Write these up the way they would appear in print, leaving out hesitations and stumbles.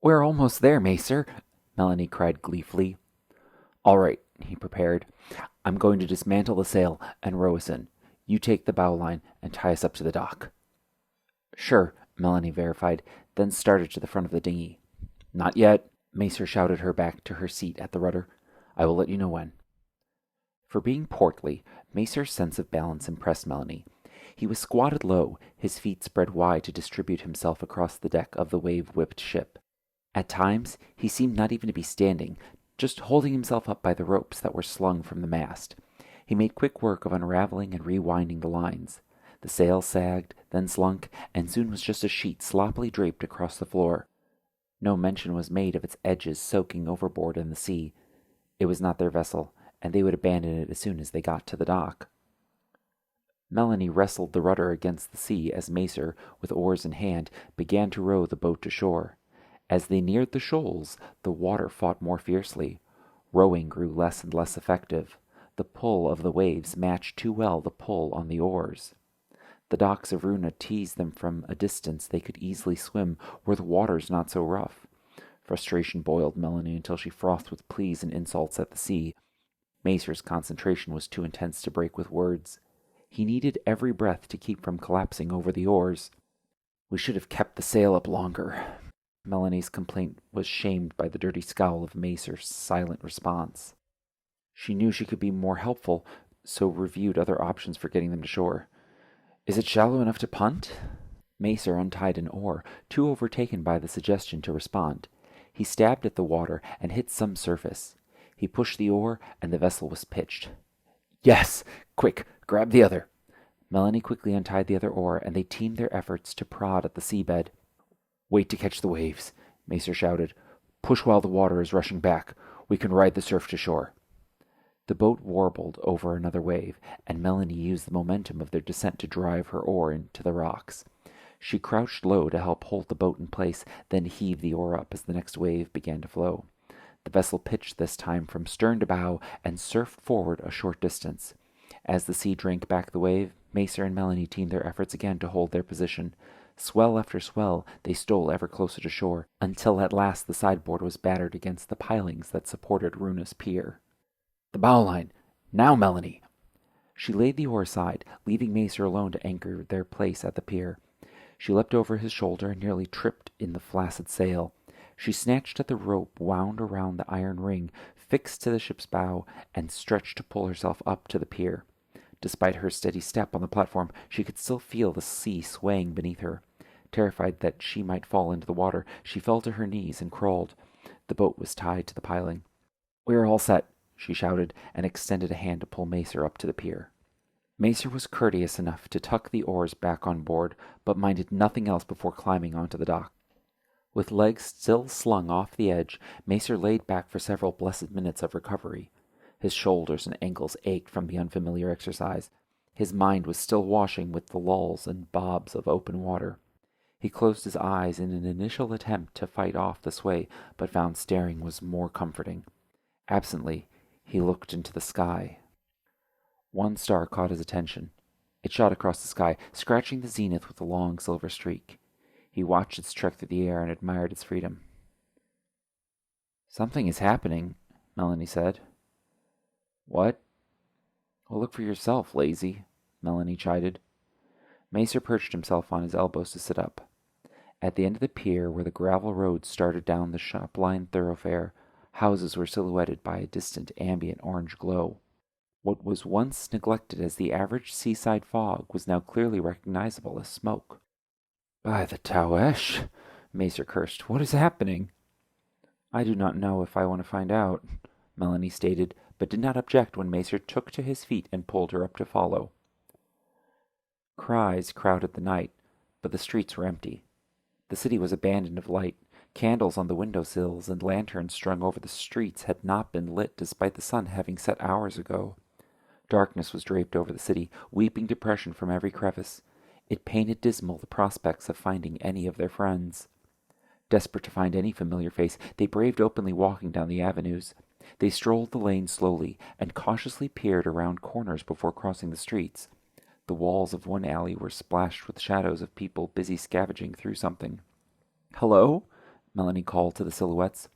We're almost there, Macer, Melanie cried gleefully. All right, he prepared. I'm going to dismantle the sail and row us in. You take the bow line and tie us up to the dock. Sure, Melanie verified, then started to the front of the dinghy. Not yet, Macer shouted her back to her seat at the rudder. I will let you know when. For being portly, Macer's sense of balance impressed Melanie. He was squatted low, his feet spread wide to distribute himself across the deck of the wave-whipped ship. At times, he seemed not even to be standing, just holding himself up by the ropes that were slung from the mast. He made quick work of unraveling and rewinding the lines. The sail sagged, then slunk, and soon was just a sheet sloppily draped across the floor. No mention was made of its edges soaking overboard in the sea. It was not their vessel, and they would abandon it as soon as they got to the dock. Melanie wrestled the rudder against the sea as Macer, with oars in hand, began to row the boat to shore. As they neared the shoals, the water fought more fiercely. Rowing grew less and less effective. The pull of the waves matched too well the pull on the oars. The docks of Runa teased them from a distance they could easily swim, were the waters not so rough. Frustration boiled Melanie until she frothed with pleas and insults at the sea. Macer's concentration was too intense to break with words. He needed every breath to keep from collapsing over the oars. We should have kept the sail up longer. Melanie's complaint was shamed by the dirty scowl of Macer's silent response. She knew she could be more helpful, so reviewed other options for getting them to shore. Is it shallow enough to punt? Macer untied an oar, too overtaken by the suggestion to respond. He stabbed at the water and hit some surface. He pushed the oar, and the vessel was pitched. Yes! Quick, grab the other! Melanie quickly untied the other oar, and they teamed their efforts to prod at the seabed. Wait to catch the waves, Macer shouted. Push while the water is rushing back. We can ride the surf to shore. The boat warbled over another wave, and Melanie used the momentum of their descent to drive her oar into the rocks. She crouched low to help hold the boat in place, then heaved the oar up as the next wave began to flow. The vessel pitched this time from stern to bow and surfed forward a short distance. As the sea drank back the wave, Macer and Melanie teamed their efforts again to hold their position. Swell after swell, they stole ever closer to shore, until at last the sideboard was battered against the pilings that supported Runa's pier. The bow line! Now, Melanie! She laid the oar aside, leaving Macer alone to anchor their place at the pier. She leapt over his shoulder and nearly tripped in the flaccid sail. She snatched at the rope wound around the iron ring, fixed to the ship's bow, and stretched to pull herself up to the pier. Despite her steady step on the platform, she could still feel the sea swaying beneath her. Terrified that she might fall into the water, she fell to her knees and crawled. The boat was tied to the piling. We are all set, she shouted, and extended a hand to pull Macer up to the pier. Macer was courteous enough to tuck the oars back on board, but minded nothing else before climbing onto the dock. With legs still slung off the edge, Macer laid back for several blessed minutes of recovery. His shoulders and ankles ached from the unfamiliar exercise. His mind was still washing with the lulls and bobs of open water. He closed his eyes in an initial attempt to fight off the sway, but found staring was more comforting. Absently, he looked into the sky. One star caught his attention. It shot across the sky, scratching the zenith with a long silver streak. He watched its trek through the air and admired its freedom. Something is happening, Melanie said. What? Well, look for yourself, lazy, Melanie chided. Macer perched himself on his elbows to sit up. At the end of the pier, where the gravel road started down the shop-lined thoroughfare, houses were silhouetted by a distant ambient orange glow. What was once neglected as the average seaside fog was now clearly recognizable as smoke. By the Tawesh, Macer cursed. What is happening? I do not know if I want to find out, Melanie stated, but did not object when Macer took to his feet and pulled her up to follow. Cries crowded the night, but the streets were empty. The city was abandoned of light. Candles on the windowsills and lanterns strung over the streets had not been lit despite the sun having set hours ago. Darkness was draped over the city, weeping depression from every crevice. It painted dismal the prospects of finding any of their friends. Desperate to find any familiar face, they braved openly walking down the avenues. They strolled the lanes slowly and cautiously peered around corners before crossing the streets. The walls of one alley were splashed with shadows of people busy scavenging through something. Hello? Melanie called to the silhouettes.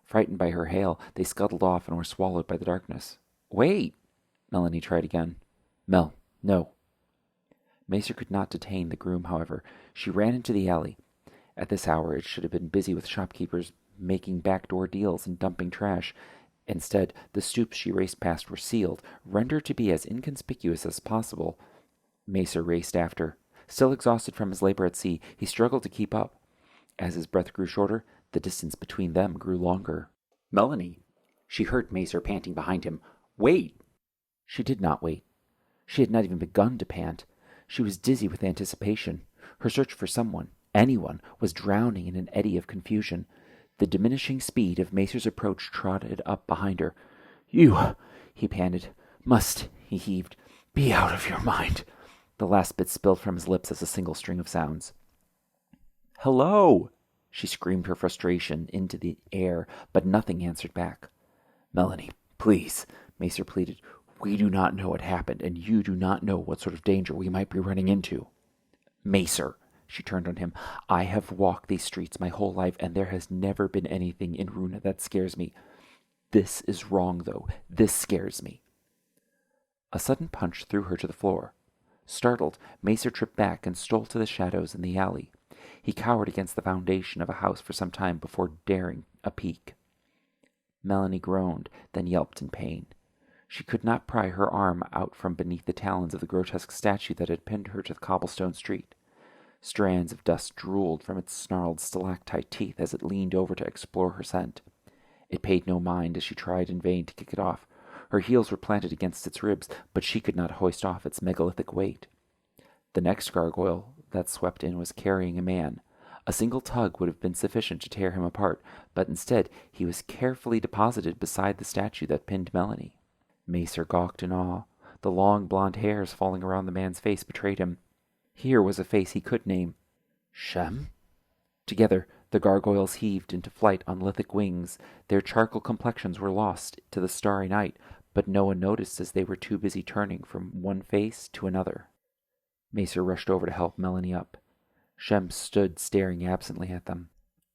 Frightened by her hail, they scuttled off and were swallowed by the darkness. Wait! Melanie tried again. Mel, no. Macer could not detain the groom, however. She ran into the alley. At this hour it should have been busy with shopkeepers making backdoor deals and dumping trash. Instead, the stoops she raced past were sealed, rendered to be as inconspicuous as possible. Macer raced after. Still exhausted from his labor at sea, he struggled to keep up. As his breath grew shorter, the distance between them grew longer. Melanie! She heard Macer panting behind him. Wait! She did not wait. She had not even begun to pant. She was dizzy with anticipation. Her search for someone, anyone, was drowning in an eddy of confusion. The diminishing speed of Macer's approach trotted up behind her. You, he panted. Must, he heaved, be out of your mind. The last bit spilled from his lips as a single string of sounds. Hello! She screamed her frustration into the air, but nothing answered back. Melanie, please, Macer pleaded. We do not know what happened, and you do not know what sort of danger we might be running into. Macer, she turned on him, I have walked these streets my whole life, and there has never been anything in Runa that scares me. This is wrong, though. This scares me. A sudden punch threw her to the floor. Startled, Macer tripped back and stole to the shadows in the alley. He cowered against the foundation of a house for some time before daring a peek. Melanie groaned, then yelped in pain. She could not pry her arm out from beneath the talons of the grotesque statue that had pinned her to the cobblestone street. Strands of dust drooled from its snarled stalactite teeth as it leaned over to explore her scent. It paid no mind as she tried in vain to kick it off. Her heels were planted against its ribs, but she could not hoist off its megalithic weight. The next gargoyle that swept in was carrying a man. A single tug would have been sufficient to tear him apart, but instead he was carefully deposited beside the statue that pinned Melanie. Macer gawked in awe. The long blonde hairs falling around the man's face betrayed him. Here was a face he could name. Shem? Together, the gargoyles heaved into flight on lithic wings. Their charcoal complexions were lost to the starry night, but no one noticed as they were too busy turning from one face to another. Macer rushed over to help Melanie up. Shem stood staring absently at them.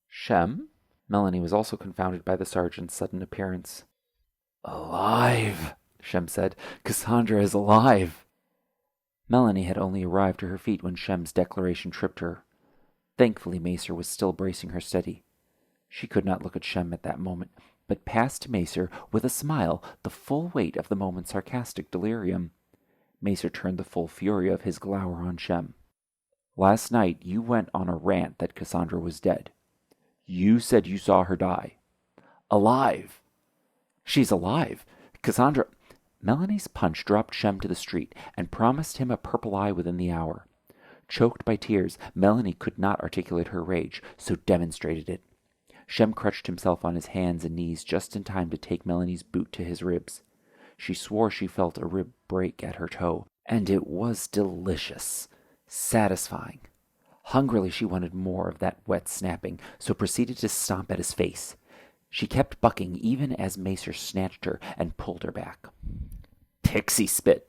Shem? Melanie was also confounded by the sergeant's sudden appearance. Alive, Shem said. Cassandra is alive. Melanie had only arrived to her feet when Shem's declaration tripped her. Thankfully, Macer was still bracing her steady. She could not look at Shem at that moment, but passed to Macer with a smile, the full weight of the moment's sarcastic delirium. Macer turned the full fury of his glower on Shem. Last night you went on a rant that Cassandra was dead. You said you saw her die. Alive! She's alive! Cassandra... Melanie's punch dropped Shem to the street and promised him a purple eye within the hour. Choked by tears, Melanie could not articulate her rage, so demonstrated it. Shem crutched himself on his hands and knees just in time to take Melanie's boot to his ribs. She swore she felt a rib break at her toe, and it was delicious, satisfying. Hungrily she wanted more of that wet snapping, so proceeded to stomp at his face. She kept bucking even as Macer snatched her and pulled her back. Pixie spit!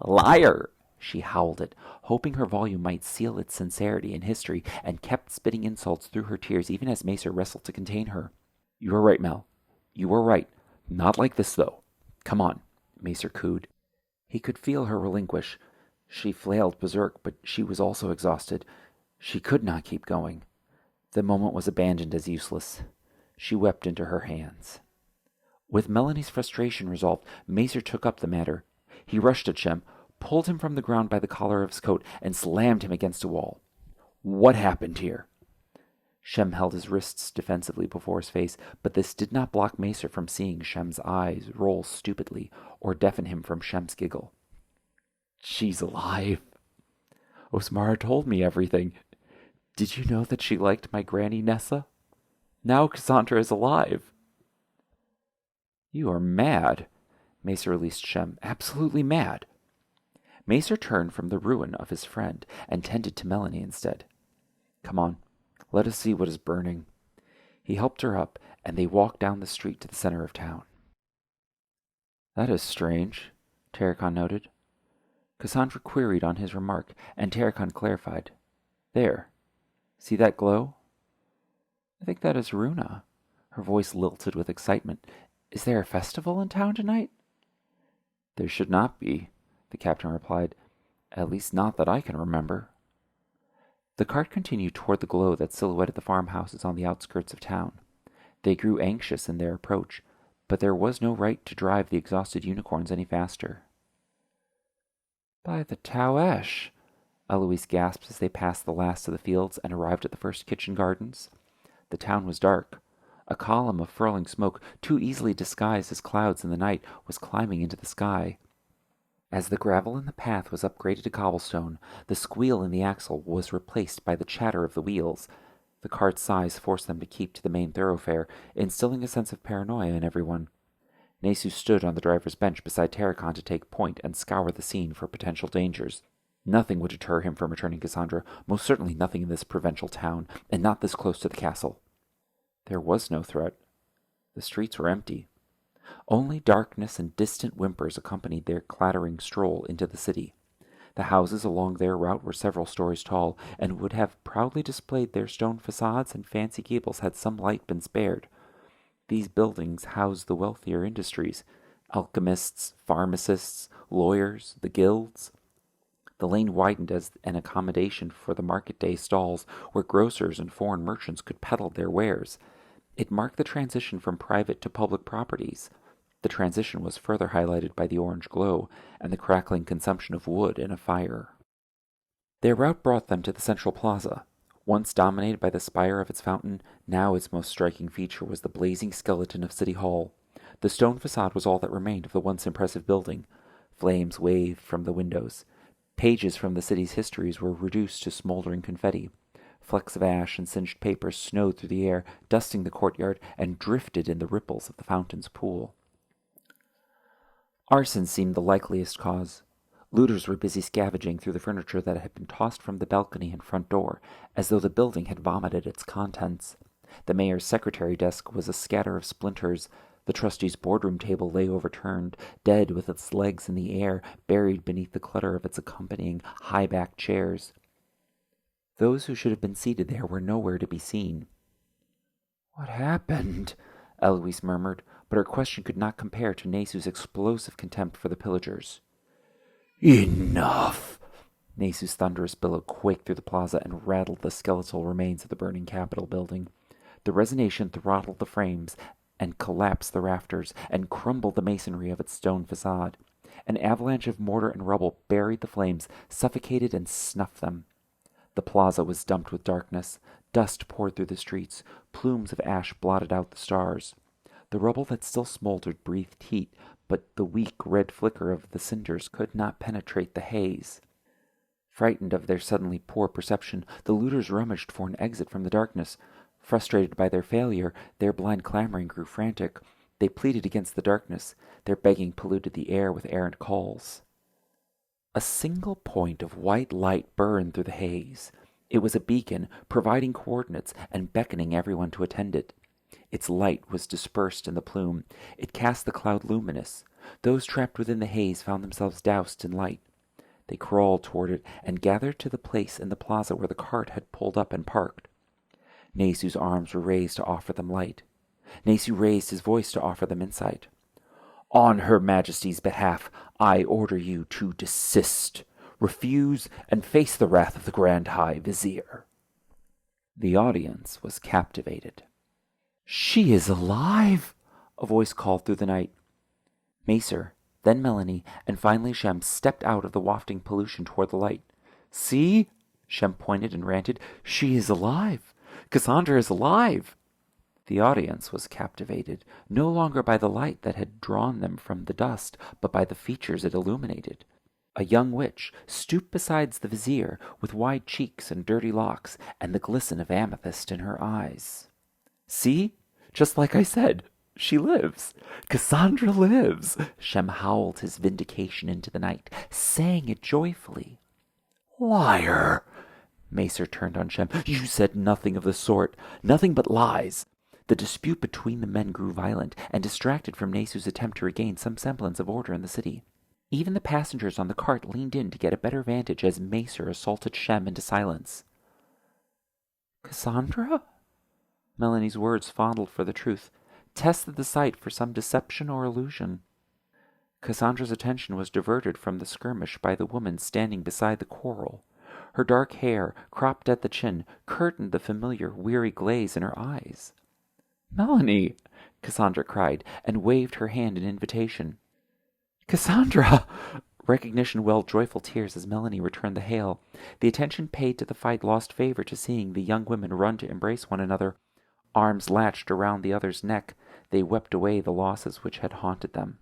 Liar! She howled it, hoping her volume might seal its sincerity in history, and kept spitting insults through her tears even as Macer wrestled to contain her. You were right, Mel. You were right. Not like this, though. Come on, Macer cooed. He could feel her relinquish. She flailed berserk, but she was also exhausted. She could not keep going. The moment was abandoned as useless. She wept into her hands. With Melanie's frustration resolved, Macer took up the matter. He rushed at Shem, pulled him from the ground by the collar of his coat, and slammed him against a wall. What happened here? Shem held his wrists defensively before his face, but this did not block Macer from seeing Shem's eyes roll stupidly, or deafen him from Shem's giggle. She's alive. Osmara told me everything. Did you know that she liked my granny Nessa? Now Cassandra is alive. You are mad, Macer released Shem. Absolutely mad. Macer turned from the ruin of his friend and tended to Melanie instead. Come on, let us see what is burning. He helped her up, and they walked down the street to the center of town. That is strange, Terracon noted. Cassandra queried on his remark, and Terracon clarified. There, see that glow? I think that is Runa. Her voice lilted with excitement. Is there a festival in town tonight? There should not be, the captain replied. At least not that I can remember. The cart continued toward the glow that silhouetted the farmhouses on the outskirts of town. They grew anxious in their approach, but there was no right to drive the exhausted unicorns any faster. By the Taoesh, Eloise gasped as they passed the last of the fields and arrived at the first kitchen gardens. The town was dark. A column of furling smoke, too easily disguised as clouds in the night, was climbing into the sky. As the gravel in the path was upgraded to cobblestone, the squeal in the axle was replaced by the chatter of the wheels. The cart's size forced them to keep to the main thoroughfare, instilling a sense of paranoia in everyone. Nesu stood on the driver's bench beside Terracon to take point and scour the scene for potential dangers. Nothing would deter him from returning Cassandra, most certainly nothing in this provincial town, and not this close to the castle. There was no threat. The streets were empty. Only darkness and distant whimpers accompanied their clattering stroll into the city. The houses along their route were several stories tall, and would have proudly displayed their stone facades and fancy gables had some light been spared. These buildings housed the wealthier industries, alchemists, pharmacists, lawyers, the guilds. The lane widened as an accommodation for the market-day stalls, where grocers and foreign merchants could peddle their wares. It marked the transition from private to public properties. The transition was further highlighted by the orange glow and the crackling consumption of wood in a fire. Their route brought them to the central plaza. Once dominated by the spire of its fountain, now its most striking feature was the blazing skeleton of City Hall. The stone facade was all that remained of the once impressive building. Flames waved from the windows. Pages from the city's histories were reduced to smoldering confetti. Flecks of ash and singed paper snowed through the air, dusting the courtyard, and drifted in the ripples of the fountain's pool. Arson seemed the likeliest cause. Looters were busy scavenging through the furniture that had been tossed from the balcony and front door, as though the building had vomited its contents. The mayor's secretary desk was a scatter of splinters. The trustee's boardroom table lay overturned, dead with its legs in the air, buried beneath the clutter of its accompanying high-backed chairs. Those who should have been seated there were nowhere to be seen. "What happened?" Eloise murmured, but her question could not compare to Nesu's explosive contempt for the pillagers. "Enough!" Nesu's thunderous bellow quaked through the plaza and rattled the skeletal remains of the burning Capitol building. The resonation throttled the frames and collapsed the rafters and crumbled the masonry of its stone facade. An avalanche of mortar and rubble buried the flames, suffocated and snuffed them. The plaza was dumped with darkness. Dust poured through the streets. Plumes of ash blotted out the stars. The rubble that still smoldered breathed heat, but the weak red flicker of the cinders could not penetrate the haze. Frightened of their suddenly poor perception, the looters rummaged for an exit from the darkness. Frustrated by their failure, their blind clamoring grew frantic. They pleaded against the darkness. Their begging polluted the air with errant calls. A single point of white light burned through the haze. It was a beacon, providing coordinates and beckoning everyone to attend it. Its light was dispersed in the plume. It cast the cloud luminous. Those trapped within the haze found themselves doused in light. They crawled toward it and gathered to the place in the plaza where the cart had pulled up and parked. Nesu's arms were raised to offer them light. Nesu raised his voice to offer them insight. "On Her Majesty's behalf, I order you to desist, refuse, and face the wrath of the Grand High Vizier." The audience was captivated. "She is alive!" a voice called through the night. Macer, then Melanie, and finally Shem stepped out of the wafting pollution toward the light. "See?" Shem pointed and ranted. "She is alive! Cassandra is alive!" The audience was captivated, no longer by the light that had drawn them from the dust, but by the features it illuminated. A young witch stooped beside the vizier, with wide cheeks and dirty locks, and the glisten of amethyst in her eyes. "See? Just like I said, she lives. Cassandra lives!" Shem howled his vindication into the night, saying it joyfully. "Liar!" Macer turned on Shem. "You said nothing of the sort. Nothing but lies." The dispute between the men grew violent, and distracted from Nesu's attempt to regain some semblance of order in the city. Even the passengers on the cart leaned in to get a better vantage as Macer assaulted Shem into silence. "Cassandra?" Melanie's words fondled for the truth, tested the sight for some deception or illusion. Cassandra's attention was diverted from the skirmish by the woman standing beside the coral. Her dark hair, cropped at the chin, curtained the familiar, weary glaze in her eyes. "Melanie!" Cassandra cried, and waved her hand in invitation. "Cassandra!" Recognition welled joyful tears as Melanie returned the hail. The attention paid to the fight lost favor to seeing the young women run to embrace one another. Arms latched around the other's neck, they wept away the losses which had haunted them.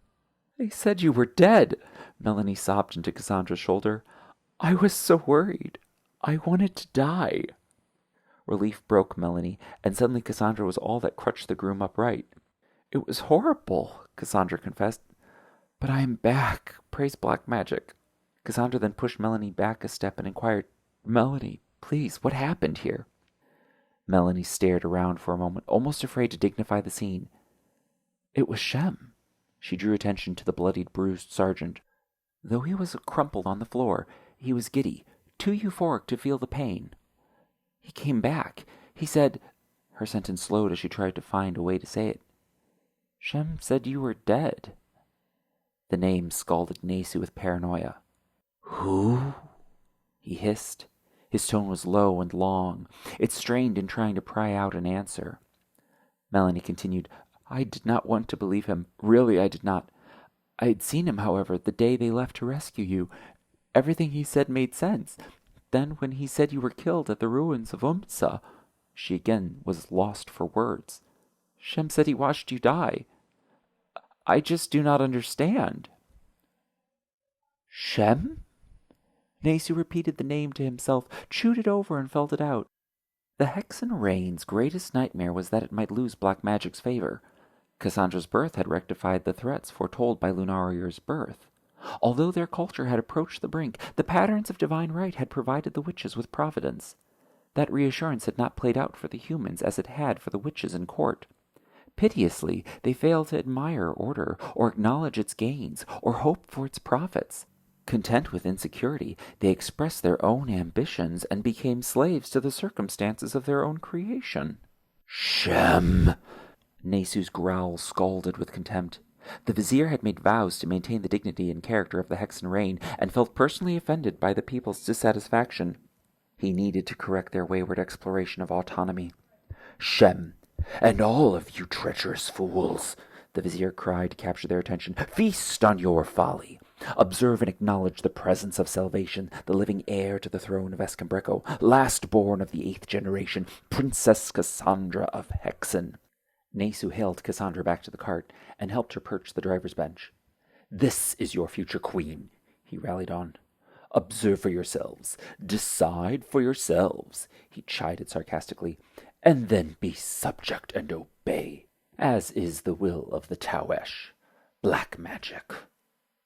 "They said you were dead," Melanie sobbed into Cassandra's shoulder. "I was so worried. I wanted to die." Relief broke Melanie, and suddenly Cassandra was all that crutched the groom upright. "It was horrible," Cassandra confessed. "But I am back. Praise black magic." Cassandra then pushed Melanie back a step and inquired, "Melanie, please, what happened here?" Melanie stared around for a moment, almost afraid to dignify the scene. "It was Shem." She drew attention to the bloodied, bruised sergeant. Though he was crumpled on the floor, he was giddy, too euphoric to feel the pain. "He came back. He said—" Her sentence slowed as she tried to find a way to say it. "Shem said you were dead." The name scalded Nasu with paranoia. "Who?" he hissed. His tone was low and long. It strained in trying to pry out an answer. Melanie continued, "I did not want to believe him. Really, I did not. I had seen him, however, the day they left to rescue you. Everything he said made sense. Then when he said you were killed at the ruins of Umsa," she again was lost for words. "Shem said he watched you die. I just do not understand." "Shem?" Nasu repeated the name to himself, chewed it over, and felt it out. The Hexen Reign's greatest nightmare was that it might lose black magic's favor. Cassandra's birth had rectified the threats foretold by Lunarier's birth. Although their culture had approached the brink, the patterns of divine right had provided the witches with providence. That reassurance had not played out for the humans as it had for the witches in court. Piteously, they failed to admire order, or acknowledge its gains, or hope for its profits. Content with insecurity, they expressed their own ambitions and became slaves to the circumstances of their own creation. "Shem!" Nasu's growl scalded with contempt. The vizier had made vows to maintain the dignity and character of the Hexen reign, and felt personally offended by the people's dissatisfaction. He needed to correct their wayward exploration of autonomy. "Shem, and all of you treacherous fools," the vizier cried to capture their attention, "feast on your folly. Observe and acknowledge the presence of Salvation, the living heir to the throne of Escambreco, last born of the 8th generation, Princess Cassandra of Hexen." Nasu hailed Cassandra back to the cart and helped her perch the driver's bench. "This is your future queen," he rallied on. "Observe for yourselves, decide for yourselves," he chided sarcastically, "and then be subject and obey, as is the will of the Tawesh. Black magic."